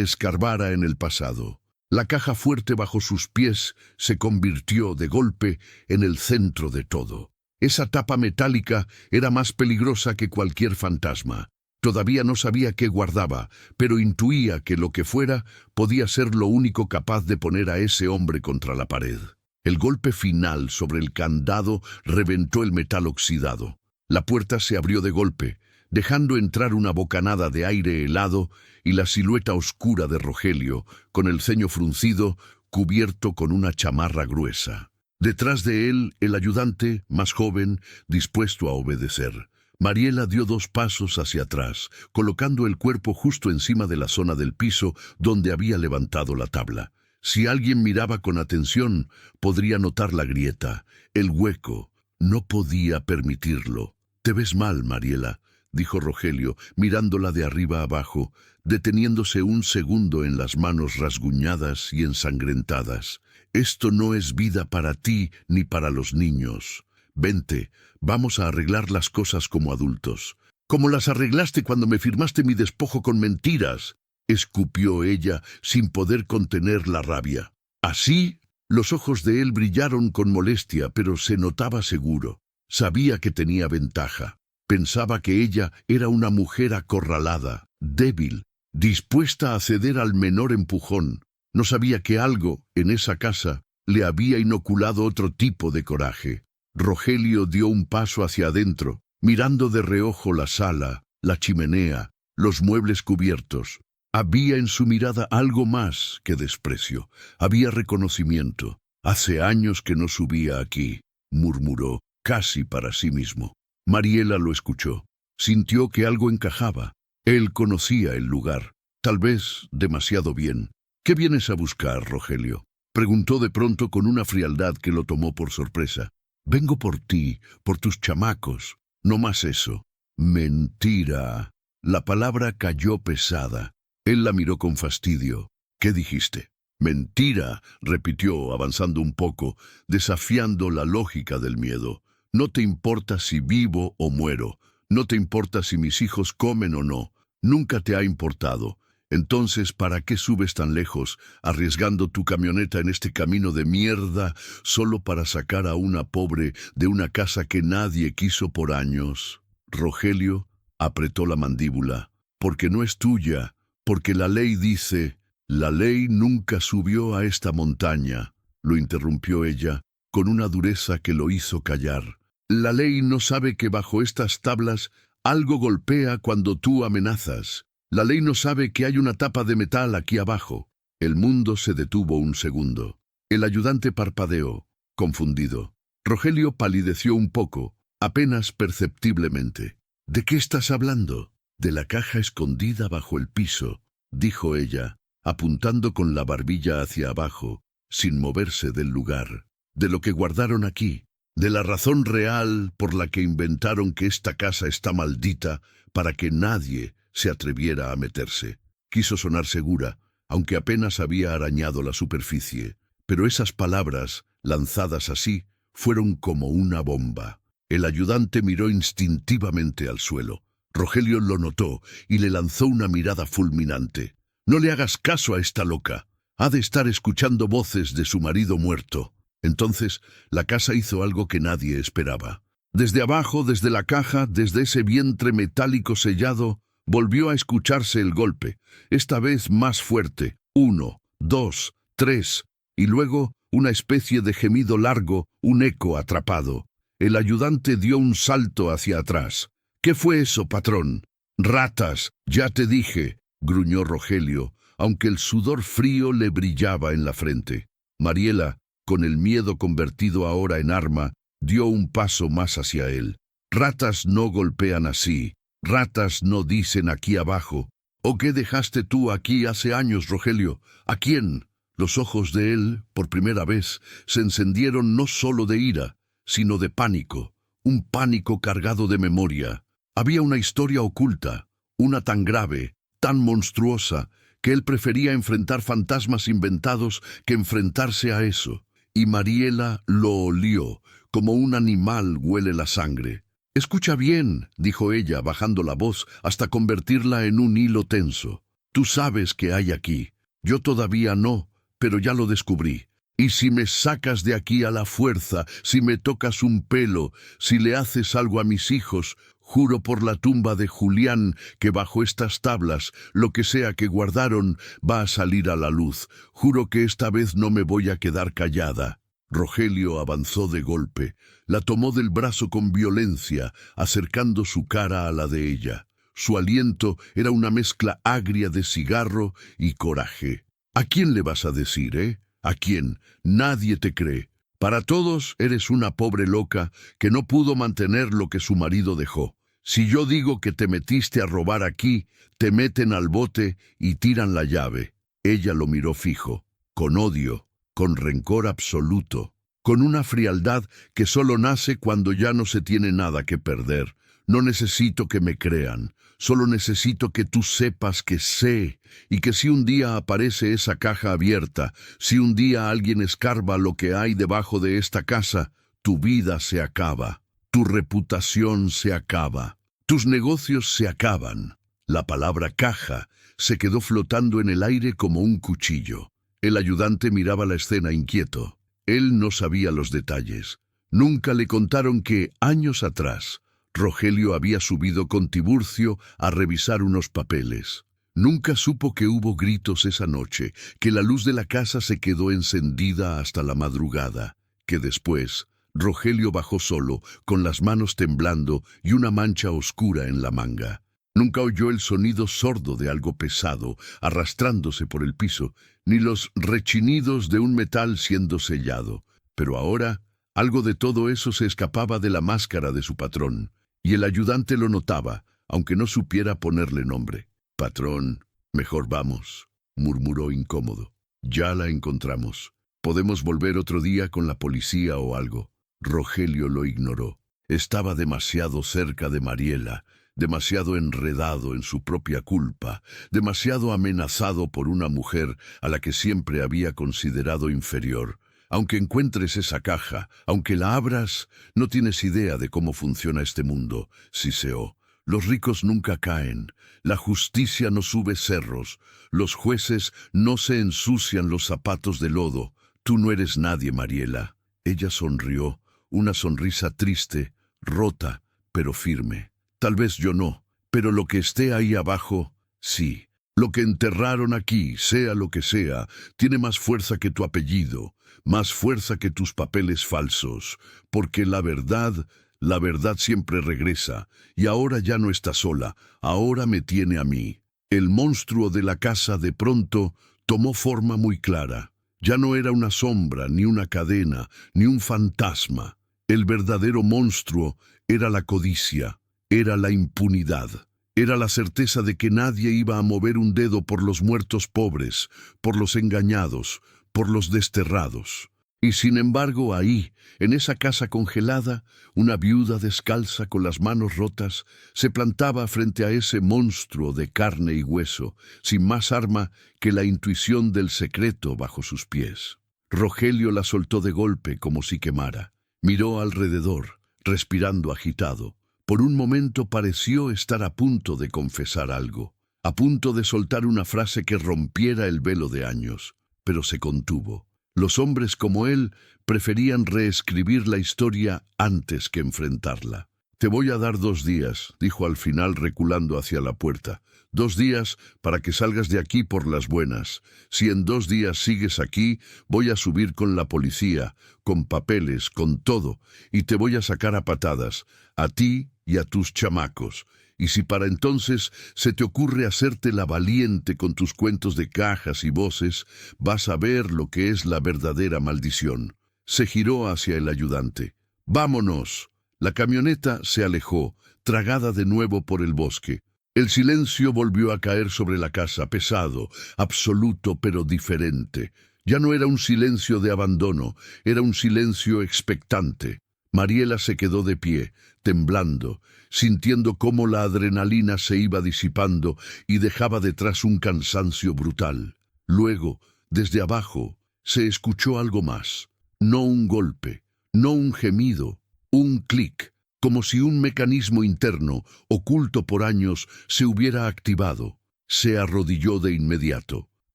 escarbara en el pasado. La caja fuerte bajo sus pies se convirtió de golpe en el centro de todo. Esa tapa metálica era más peligrosa que cualquier fantasma. Todavía no sabía qué guardaba, pero intuía que lo que fuera podía ser lo único capaz de poner a ese hombre contra la pared. El golpe final sobre el candado reventó el metal oxidado. La puerta se abrió de golpe, dejando entrar una bocanada de aire helado y la silueta oscura de Rogelio, con el ceño fruncido, cubierto con una chamarra gruesa. Detrás de él, el ayudante, más joven, dispuesto a obedecer. Mariela dio 2 pasos hacia atrás, colocando el cuerpo justo encima de la zona del piso donde había levantado la tabla. Si alguien miraba con atención, podría notar la grieta, el hueco. No podía permitirlo. «Te ves mal, Mariela», dijo Rogelio, mirándola de arriba abajo, deteniéndose un segundo en las manos rasguñadas y ensangrentadas. «Esto no es vida para ti ni para los niños. Vente, vamos a arreglar las cosas como adultos». «Como las arreglaste cuando me firmaste mi despojo con mentiras», escupió ella sin poder contener la rabia. «¿Así?». Los ojos de él brillaron con molestia, pero se notaba seguro. Sabía que tenía ventaja. Pensaba que ella era una mujer acorralada, débil, dispuesta a ceder al menor empujón. No sabía que algo, en esa casa, le había inoculado otro tipo de coraje. Rogelio dio un paso hacia adentro, mirando de reojo la sala, la chimenea, los muebles cubiertos. Había en su mirada algo más que desprecio. Había reconocimiento. «Hace años que no subía aquí», murmuró, casi para sí mismo. Mariela lo escuchó. Sintió que algo encajaba. Él conocía el lugar, tal vez demasiado bien. «¿Qué vienes a buscar, Rogelio?», preguntó de pronto con una frialdad que lo tomó por sorpresa. «Vengo por ti, por tus chamacos. No más eso». «Mentira». La palabra cayó pesada. Él la miró con fastidio. «¿Qué dijiste?». «Mentira», repitió, avanzando un poco, desafiando la lógica del miedo. «No te importa si vivo o muero. No te importa si mis hijos comen o no. Nunca te ha importado. Entonces, ¿para qué subes tan lejos, arriesgando tu camioneta en este camino de mierda, solo para sacar a una pobre de una casa que nadie quiso por años?» Rogelio apretó la mandíbula. «Porque no es tuya, porque la ley dice». «La ley nunca subió a esta montaña», lo interrumpió ella, con una dureza que lo hizo callar. «La ley no sabe que bajo estas tablas algo golpea cuando tú amenazas. La ley no sabe que hay una tapa de metal aquí abajo». El mundo se detuvo un segundo. El ayudante parpadeó, confundido. Rogelio palideció un poco, apenas perceptiblemente. «¿De qué estás hablando?». «De la caja escondida bajo el piso», dijo ella, apuntando con la barbilla hacia abajo. sin moverse del lugar, de lo que guardaron aquí, de la razón real por la que inventaron que esta casa está maldita para que nadie se atreviera a meterse. Quiso sonar segura, aunque apenas había arañado la superficie, pero esas palabras, lanzadas así, fueron como una bomba. El ayudante miró instintivamente al suelo. Rogelio lo notó y le lanzó una mirada fulminante. «No le hagas caso a esta loca. Ha de estar escuchando voces de su marido muerto». Entonces, la casa hizo algo que nadie esperaba. Desde abajo, desde la caja, desde ese vientre metálico sellado, volvió a escucharse el golpe, esta vez más fuerte. 1, 2, 3, y luego una especie de gemido largo, un eco atrapado. El ayudante dio un salto hacia atrás. «¿Qué fue eso, patrón?» «Ratas, ya te dije», gruñó Rogelio, aunque el sudor frío le brillaba en la frente. Mariela, con el miedo convertido ahora en arma, dio un paso más hacia él. «Ratas no golpean así. Ratas no dicen aquí abajo». «¿O qué dejaste tú aquí hace años, Rogelio? ¿A quién?» Los ojos de él, por primera vez, se encendieron no solo de ira, sino de pánico, un pánico cargado de memoria. Había una historia oculta, una tan grave, tan monstruosa, que él prefería enfrentar fantasmas inventados que enfrentarse a eso. Y Mariela lo olió, como un animal huele la sangre. «Escucha bien», dijo ella, bajando la voz hasta convertirla en un hilo tenso. «Tú sabes qué hay aquí. Yo todavía no, pero ya lo descubrí. Y si me sacas de aquí a la fuerza, si me tocas un pelo, si le haces algo a mis hijos, juro por la tumba de Julián que bajo estas tablas, lo que sea que guardaron, va a salir a la luz. Juro que esta vez no me voy a quedar callada». Rogelio avanzó de golpe, la tomó del brazo con violencia, acercando su cara a la de ella. Su aliento era una mezcla agria de cigarro y coraje. «¿A quién le vas a decir, ¿A quién? Nadie te cree. Para todos eres una pobre loca que no pudo mantener lo que su marido dejó. Si yo digo que te metiste a robar aquí, te meten al bote y tiran la llave». Ella lo miró fijo, con odio, con rencor absoluto, con una frialdad que solo nace cuando ya no se tiene nada que perder. «No necesito que me crean, solo necesito que tú sepas que sé, y que si un día aparece esa caja abierta, si un día alguien escarba lo que hay debajo de esta casa, tu vida se acaba, tu reputación se acaba, tus negocios se acaban». La palabra caja se quedó flotando en el aire como un cuchillo. El ayudante miraba la escena inquieto. Él no sabía los detalles. Nunca le contaron que, años atrás, Rogelio había subido con Tiburcio a revisar unos papeles. Nunca supo que hubo gritos esa noche, que la luz de la casa se quedó encendida hasta la madrugada, que después Rogelio bajó solo, con las manos temblando y una mancha oscura en la manga. Nunca oyó el sonido sordo de algo pesado arrastrándose por el piso, ni los rechinidos de un metal siendo sellado. Pero ahora, algo de todo eso se escapaba de la máscara de su patrón, y el ayudante lo notaba, aunque no supiera ponerle nombre. «Patrón, mejor vamos», murmuró incómodo. «Ya la encontramos. Podemos volver otro día con la policía o algo». Rogelio lo ignoró. Estaba demasiado cerca de Mariela, demasiado enredado en su propia culpa, demasiado amenazado por una mujer a la que siempre había considerado inferior. Aunque encuentres esa caja, aunque la abras, no tienes idea de cómo funciona este mundo, siseó. Los ricos nunca caen, la justicia no sube cerros, los jueces no se ensucian los zapatos de lodo. Tú no eres nadie, Mariela. Ella sonrió, una sonrisa triste, rota, pero firme. Tal vez yo no, pero lo que esté ahí abajo, sí. Lo que enterraron aquí, sea lo que sea, tiene más fuerza que tu apellido, más fuerza que tus papeles falsos, porque la verdad siempre regresa, y ahora ya no está sola, ahora me tiene a mí. El monstruo de la casa de pronto tomó forma muy clara. Ya no era una sombra, ni una cadena, ni un fantasma. El verdadero monstruo era la codicia, era la impunidad. Era la certeza de que nadie iba a mover un dedo por los muertos pobres, por los engañados, por los desterrados. Y sin embargo ahí, en esa casa congelada, una viuda descalza con las manos rotas se plantaba frente a ese monstruo de carne y hueso, sin más arma que la intuición del secreto bajo sus pies. Rogelio la soltó de golpe como si quemara. Miró alrededor, respirando agitado. Por un momento pareció estar a punto de confesar algo, a punto de soltar una frase que rompiera el velo de años, pero se contuvo. Los hombres como él preferían reescribir la historia antes que enfrentarla. «Te voy a dar 2 días», dijo al final reculando hacia la puerta. «2 días para que salgas de aquí por las buenas. Si en 2 días sigues aquí, voy a subir con la policía, con papeles, con todo, y te voy a sacar a patadas, a ti y a tus chamacos. Y si para entonces se te ocurre hacerte la valiente con tus cuentos de cajas y voces, vas a ver lo que es la verdadera maldición». Se giró hacia el ayudante. «¡Vámonos!». La camioneta se alejó, tragada de nuevo por el bosque. El silencio volvió a caer sobre la casa, pesado, absoluto pero diferente. Ya no era un silencio de abandono, era un silencio expectante. Mariela se quedó de pie, temblando, sintiendo cómo la adrenalina se iba disipando y dejaba detrás un cansancio brutal. Luego, desde abajo, se escuchó algo más. No un golpe, no un gemido, un clic, como si un mecanismo interno, oculto por años, se hubiera activado. Se arrodilló de inmediato.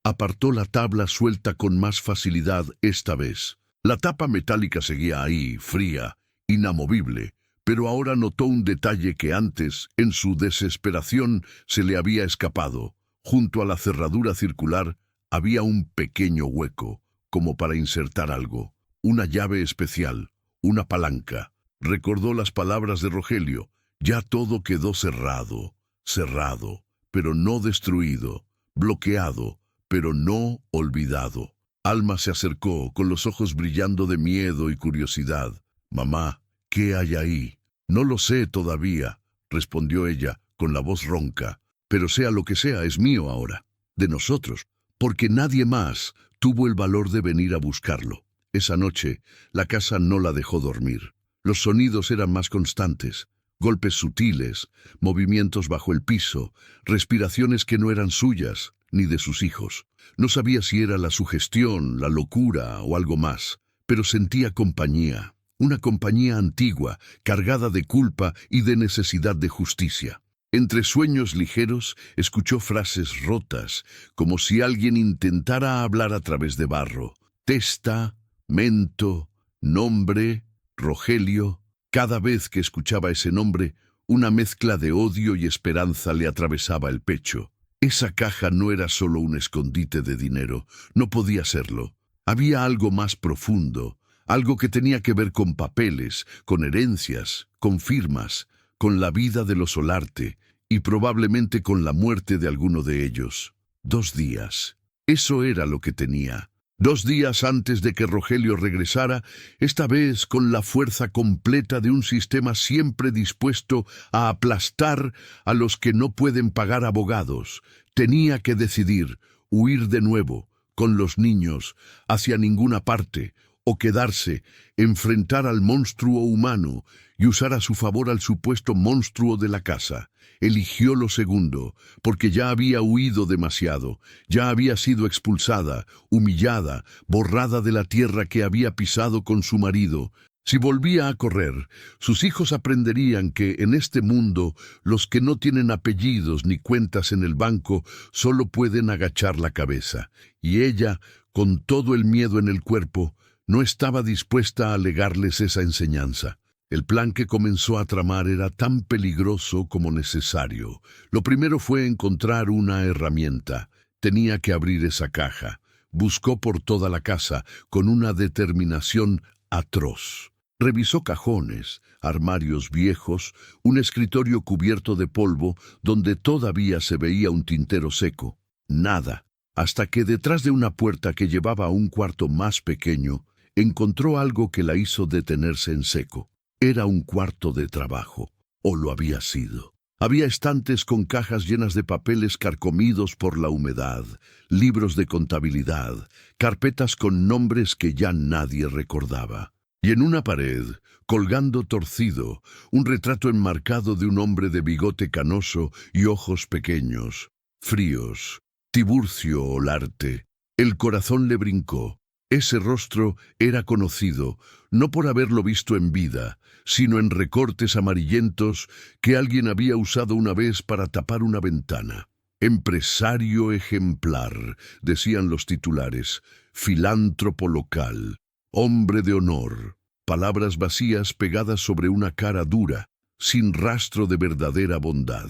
Apartó la tabla suelta con más facilidad esta vez. La tapa metálica seguía ahí, fría, inamovible, pero ahora notó un detalle que antes, en su desesperación, se le había escapado. Junto a la cerradura circular había un pequeño hueco, como para insertar algo. Una llave especial, una palanca. Recordó las palabras de Rogelio. Ya todo quedó cerrado, cerrado, pero no destruido, bloqueado, pero no olvidado. Alma se acercó, con los ojos brillando de miedo y curiosidad. «Mamá, ¿qué hay ahí?». «No lo sé todavía», respondió ella, con la voz ronca. «Pero sea lo que sea, es mío ahora, de nosotros, porque nadie más tuvo el valor de venir a buscarlo». Esa noche, la casa no la dejó dormir. Los sonidos eran más constantes, golpes sutiles, movimientos bajo el piso, respiraciones que no eran suyas, ni de sus hijos. No sabía si era la sugestión, la locura o algo más, pero sentía compañía, una compañía antigua, cargada de culpa y de necesidad de justicia. Entre sueños ligeros, escuchó frases rotas, como si alguien intentara hablar a través de barro. Testa, mento, nombre, Rogelio. Cada vez que escuchaba ese nombre, una mezcla de odio y esperanza le atravesaba el pecho. Esa caja no era solo un escondite de dinero, no podía serlo. Había algo más profundo, algo que tenía que ver con papeles, con herencias, con firmas, con la vida de los Solarte y probablemente con la muerte de alguno de ellos. 2 días. Eso era lo que tenía. 2 días antes de que Rogelio regresara, esta vez con la fuerza completa de un sistema siempre dispuesto a aplastar a los que no pueden pagar abogados. Tenía que decidir, huir de nuevo, con los niños, hacia ninguna parte, o quedarse, enfrentar al monstruo humano y usar a su favor al supuesto monstruo de la casa. Eligió lo segundo, porque ya había huido demasiado, ya había sido expulsada, humillada, borrada de la tierra que había pisado con su marido. Si volvía a correr, sus hijos aprenderían que en este mundo los que no tienen apellidos ni cuentas en el banco solo pueden agachar la cabeza, y ella, con todo el miedo en el cuerpo, no estaba dispuesta a legarles esa enseñanza. El plan que comenzó a tramar era tan peligroso como necesario. Lo primero fue encontrar una herramienta. Tenía que abrir esa caja. Buscó por toda la casa, con una determinación atroz. Revisó cajones, armarios viejos, un escritorio cubierto de polvo donde todavía se veía un tintero seco. Nada, hasta que detrás de una puerta que llevaba a un cuarto más pequeño, encontró algo que la hizo detenerse en seco. Era un cuarto de trabajo, o lo había sido. Había estantes con cajas llenas de papeles carcomidos por la humedad, libros de contabilidad, carpetas con nombres que ya nadie recordaba. Y en una pared, colgando torcido, un retrato enmarcado de un hombre de bigote canoso y ojos pequeños, fríos. Tiburcio Olarte. El corazón le brincó. Ese rostro era conocido, no por haberlo visto en vida, sino en recortes amarillentos que alguien había usado una vez para tapar una ventana. Empresario ejemplar, decían los titulares, filántropo local, hombre de honor, palabras vacías pegadas sobre una cara dura, sin rastro de verdadera bondad.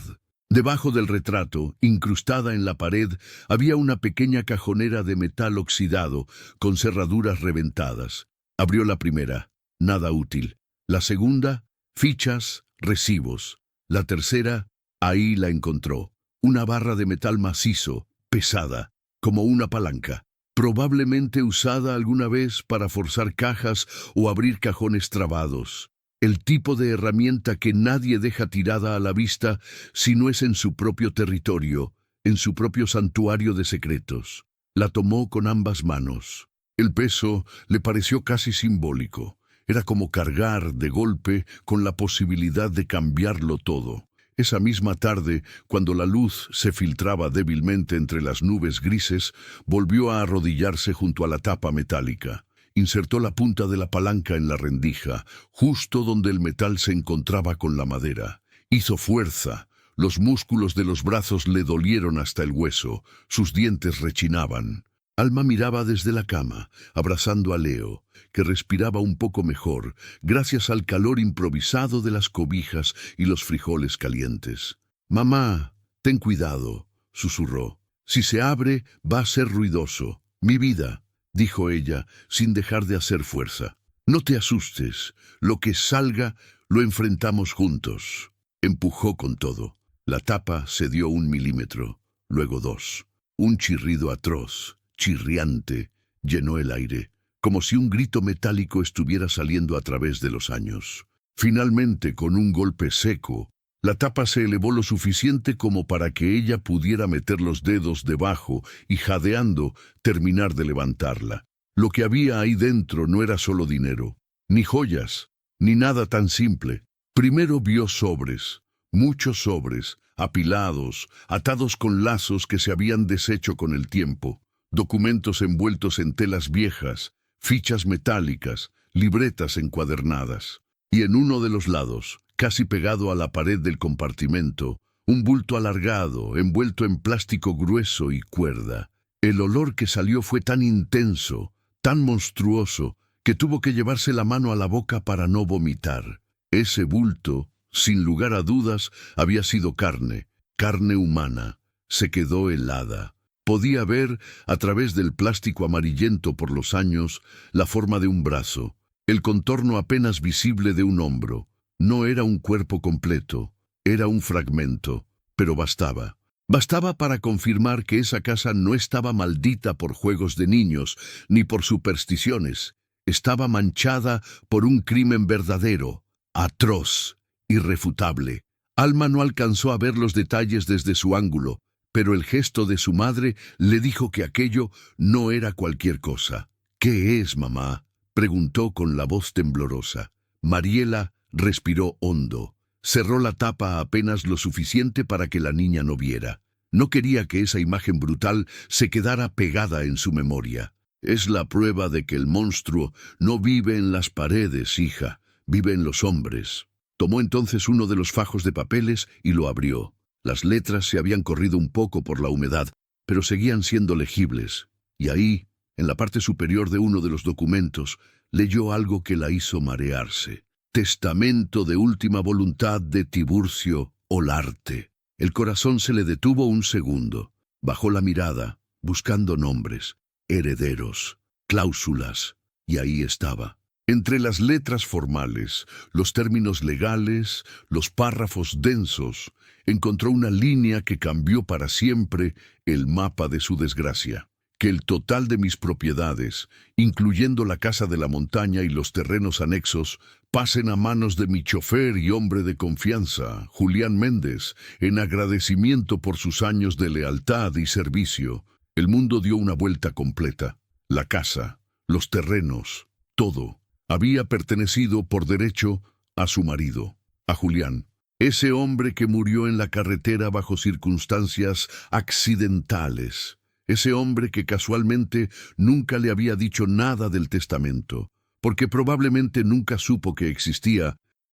Debajo del retrato, incrustada en la pared, había una pequeña cajonera de metal oxidado, con cerraduras reventadas. Abrió la primera, nada útil. La segunda, fichas, recibos. La tercera, ahí la encontró. Una barra de metal macizo, pesada, como una palanca, probablemente usada alguna vez para forzar cajas o abrir cajones trabados. El tipo de herramienta que nadie deja tirada a la vista si no es en su propio territorio, en su propio santuario de secretos. La tomó con ambas manos. El peso le pareció casi simbólico. Era como cargar, de golpe, con la posibilidad de cambiarlo todo. Esa misma tarde, cuando la luz se filtraba débilmente entre las nubes grises, volvió a arrodillarse junto a la tapa metálica. Insertó la punta de la palanca en la rendija, justo donde el metal se encontraba con la madera. Hizo fuerza. Los músculos de los brazos le dolieron hasta el hueso. Sus dientes rechinaban. Alma miraba desde la cama, abrazando a Leo, que respiraba un poco mejor, gracias al calor improvisado de las cobijas y los frijoles calientes. «Mamá, ten cuidado», susurró. «Si se abre, va a ser ruidoso. Mi vida», dijo ella, sin dejar de hacer fuerza. «No te asustes. Lo que salga, lo enfrentamos juntos». Empujó con todo. La tapa cedió 1 milímetro, luego 2. Un chirrido atroz, chirriante, llenó el aire, como si un grito metálico estuviera saliendo a través de los años. Finalmente, con un golpe seco, la tapa se elevó lo suficiente como para que ella pudiera meter los dedos debajo y, jadeando, terminar de levantarla. Lo que había ahí dentro no era solo dinero, ni joyas, ni nada tan simple. Primero vio sobres, muchos sobres, apilados, atados con lazos que se habían deshecho con el tiempo, documentos envueltos en telas viejas, fichas metálicas, libretas encuadernadas. Y en uno de los lados, casi pegado a la pared del compartimento, un bulto alargado, envuelto en plástico grueso y cuerda. El olor que salió fue tan intenso, tan monstruoso, que tuvo que llevarse la mano a la boca para no vomitar. Ese bulto, sin lugar a dudas, había sido carne, carne humana. Se quedó helada. Podía ver, a través del plástico amarillento por los años, la forma de un brazo, el contorno apenas visible de un hombro. No era un cuerpo completo, era un fragmento, pero bastaba. Bastaba para confirmar que esa casa no estaba maldita por juegos de niños, ni por supersticiones. Estaba manchada por un crimen verdadero, atroz, irrefutable. Alma no alcanzó a ver los detalles desde su ángulo, pero el gesto de su madre le dijo que aquello no era cualquier cosa. «¿Qué es, mamá?», preguntó con la voz temblorosa. Mariela respiró hondo. Cerró la tapa apenas lo suficiente para que la niña no viera. No quería que esa imagen brutal se quedara pegada en su memoria. «Es la prueba de que el monstruo no vive en las paredes, hija, vive en los hombres». Tomó entonces uno de los fajos de papeles y lo abrió. Las letras se habían corrido un poco por la humedad, pero seguían siendo legibles. Y ahí, en la parte superior de uno de los documentos, leyó algo que la hizo marearse. «Testamento de última voluntad de Tiburcio Olarte». El corazón se le detuvo un segundo. Bajó la mirada, buscando nombres, herederos, cláusulas, y ahí estaba. Entre las letras formales, los términos legales, los párrafos densos, encontró una línea que cambió para siempre el mapa de su desgracia. que el total de mis propiedades, incluyendo la casa de la montaña y los terrenos anexos, pasen a manos de mi chofer y hombre de confianza, Julián Méndez, en agradecimiento por sus años de lealtad y servicio. El mundo dio una vuelta completa. La casa, los terrenos, todo, había pertenecido por derecho a su marido, a Julián. Ese hombre que murió en la carretera bajo circunstancias accidentales. Ese hombre que casualmente nunca le había dicho nada del testamento, porque probablemente nunca supo que existía